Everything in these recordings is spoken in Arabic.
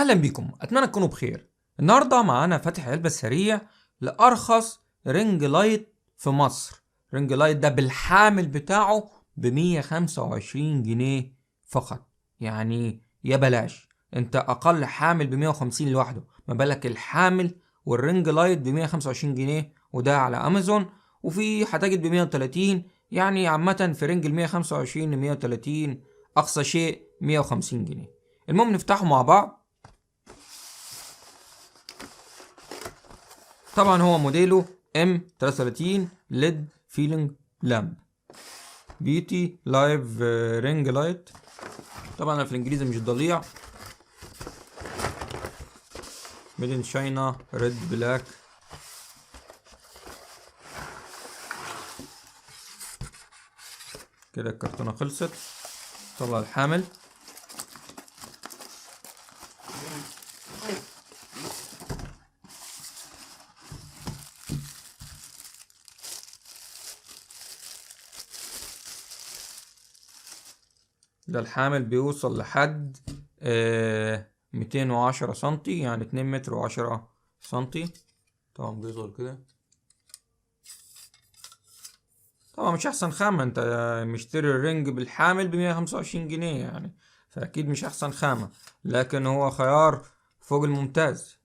اهلا بيكم، اتمنى تكونوا بخير. النهارده معانا فاتح علبه سريع لارخص رينج لايت في مصر. رينج لايت ده بالحامل بتاعه ب125 جنيه فقط. يعني يا بلاش، انت اقل حامل ب150 لوحده، ما بالك الحامل والرينج لايت ب125 جنيه، وده على امازون. وفي هتجد ب130، يعني عامه في رينج ال125 ل130، اقصى شيء 150 جنيه. المهم نفتحه مع بعض. طبعا هو موديله M33 ليد فيلينج لامب بيوتي لايف رينج لايت. طبعا انا في الانجليزي مش ضليع. ميد ان شاينا ريد بلاك. كده الكرتونة خلصت. طلع الحامل. ده الحامل بيوصل لحد 210 سنتي، يعني 2 متر و10 سنتي. طبعا بيظهر كده. طبعا مش احسن خامة، انت مشتري الرنج بالحامل ب125 جنيه يعني، فاكيد مش احسن خامة، لكن هو خيار فوق الممتاز.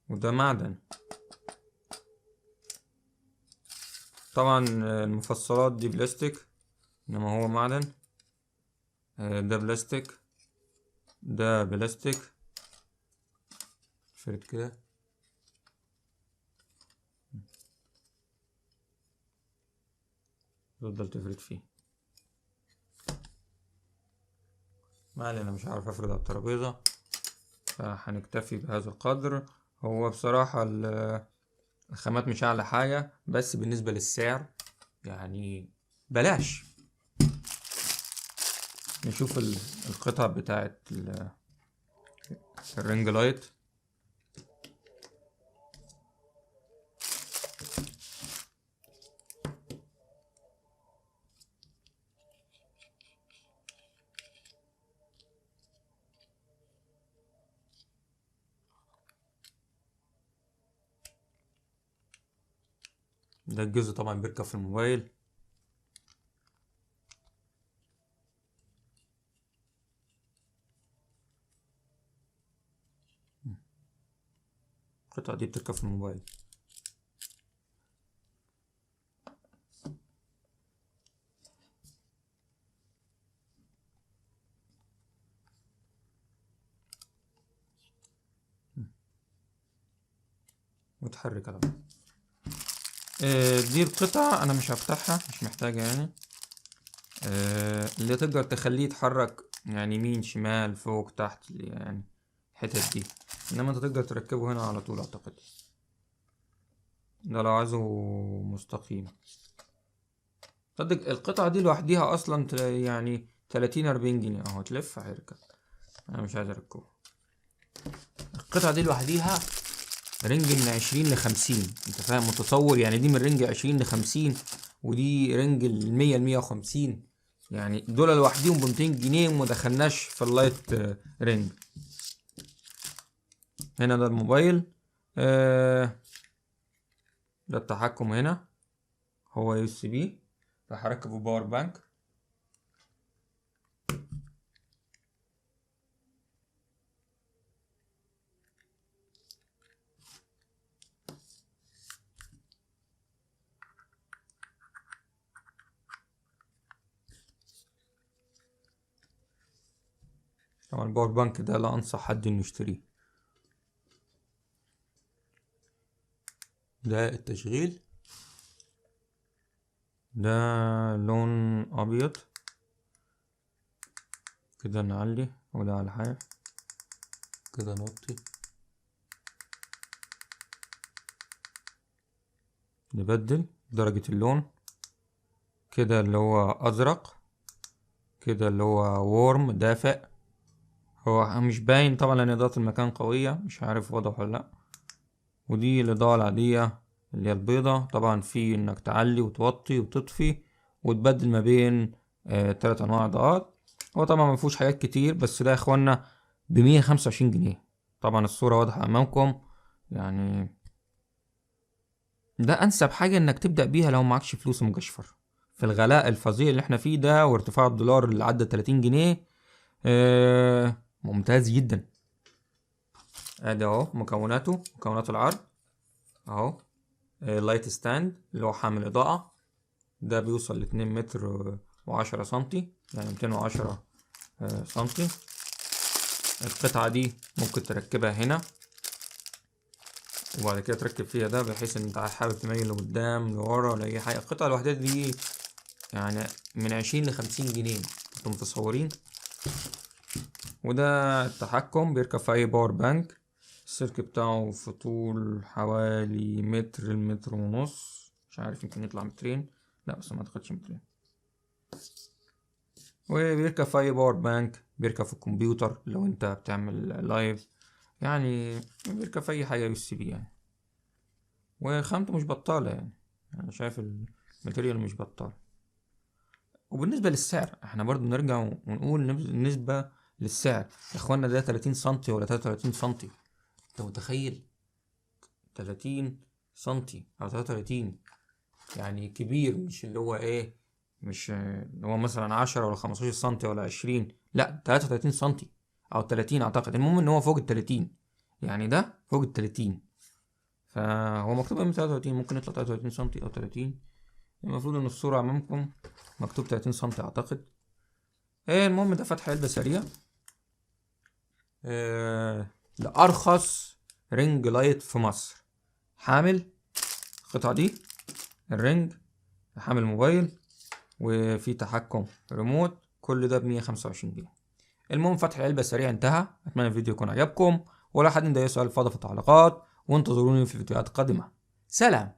وده معدن. طبعا المفصلات دي بلاستيك، انما هو معدن. ده بلاستيك، ده بلاستيك. فرد كده. تفضل تفرد فيه. ما علينا، مش عارف افرد على الترابيزة، فهنكتفي بهذا القدر. هو بصراحة الخامات مش اعلى حاجة، بس بالنسبة للسعر يعني بلاش. نشوف القطع بتاعت الرينج لايت. ده الجزء طبعا بيركب في الموبايل. القطعة دي بتركب في الموبايل. متحركة طبعا. دي القطعة انا مش هفتحها، مش محتاجة يعني. اللي تقدر تخليه يتحرك يعني يمين شمال فوق تحت، يعني الحتت دي، انما انت تقدر تركبه هنا على طول اعتقد. ده لو عايزه مستقيم. صدق القطعة دي لوحديها اصلا يعني 30-40 جنيه اهو. تلف هيركب. انا مش عايز اركبه. القطعة دي لوحديها رينج من 20 ل50. انت فاهم، متصور يعني دي من رينج 20 ل50، ودي رينج 100 ل150. يعني دول لوحديهم ب200 جنيه، ومدخلناش في اللايت رينج. هنا ده الموبايل. ده التحكم هنا، هو USB، فهركبه باور بانك. طبعا الباور بانك ده لا انصح حد انه يشتريه. ده التشغيل. ده لون ابيض. كده نعلي، وده على حاجة كده نوطي. نبدل درجة اللون. كده اللي هو ازرق، كده اللي هو وورم دافئ. هو مش باين طبعا لان اضاءة المكان قوية، مش عارف واضح ولا لا. ودي الاضاءة العادية اللي هي البيضة. طبعا في انك تعلي وتوطي وتطفي وتبدل ما بين 3 انواع اضاءات. هو طبعا ما فيهوش حاجات كتير، بس ده يا اخوانا ب125 جنيه. طبعا الصورة واضحة امامكم يعني. ده انسب حاجة انك تبدأ بيها لو معكش فلوس مجشفر في الغلاء الفظيع اللي احنا فيه ده، وارتفاع الدولار اللي عدى 30 جنيه. ممتاز جدا. ادي اهو مكوناته، مكونات العرض اهو. لايت ستاند اللي هو حامل اضاءة، ده بيوصل ل2 متر و10 سنتي، يعني 210 سنتي. القطعة دي ممكن تركبها هنا، وبعد كده تركب فيها ده، بحيث ان انت حابب تميل لقدام لورا ولا اي حاجة. القطعة الوحيدة دي يعني من 20 ل50 جنيه، انتم متصورين. وده التحكم بيركب في اي باور بانك. السلك بتاعه في طول حوالي متر لمتر ونص، مش عارف يمكن يطلع مترين، لا بس ما اعتقدش مترين. وبيركب في اي باور بانك، بيركب في الكمبيوتر لو انت بتعمل لايف، يعني بيركب في اي حاجه يو اس بي يعني. وخامته مش بطاله يعني، انا شايف الماتيريال مش بطال. وبالنسبه للسعر احنا برضو نرجع ونقول بالنسبه للسعر يا اخوانا، ده 30 سنتي ولا 33 سنتي؟ انت متخيل 30 سنتي او 33؟ يعني كبير، مش اللي هو ايه، مش اللي هو مثلا 10 ولا 15 سنتي ولا 20، لا 33 سنتي او 30 اعتقد. المهم ان هو فوق ال30، يعني ده فوق ال30. فهو مكتوب من 33، ممكن يطلع 33 سنتي او 30. المفروض ان الصورة امامكم مكتوب 30 سنتي اعتقد. المهم ده فتح علبة سريع. لأرخص رينج لايت في مصر. حامل القطعة دي، الرينج، حامل موبايل، وفي تحكم ريموت، كل ده ب125 جنيه. المهم فتح العلبة سريع انتهى. اتمنى الفيديو يكون عجبكم، ولو حد عنده اي سؤال فاضي في التعليقات، وانتظروني في فيديوهات قادمة. سلام.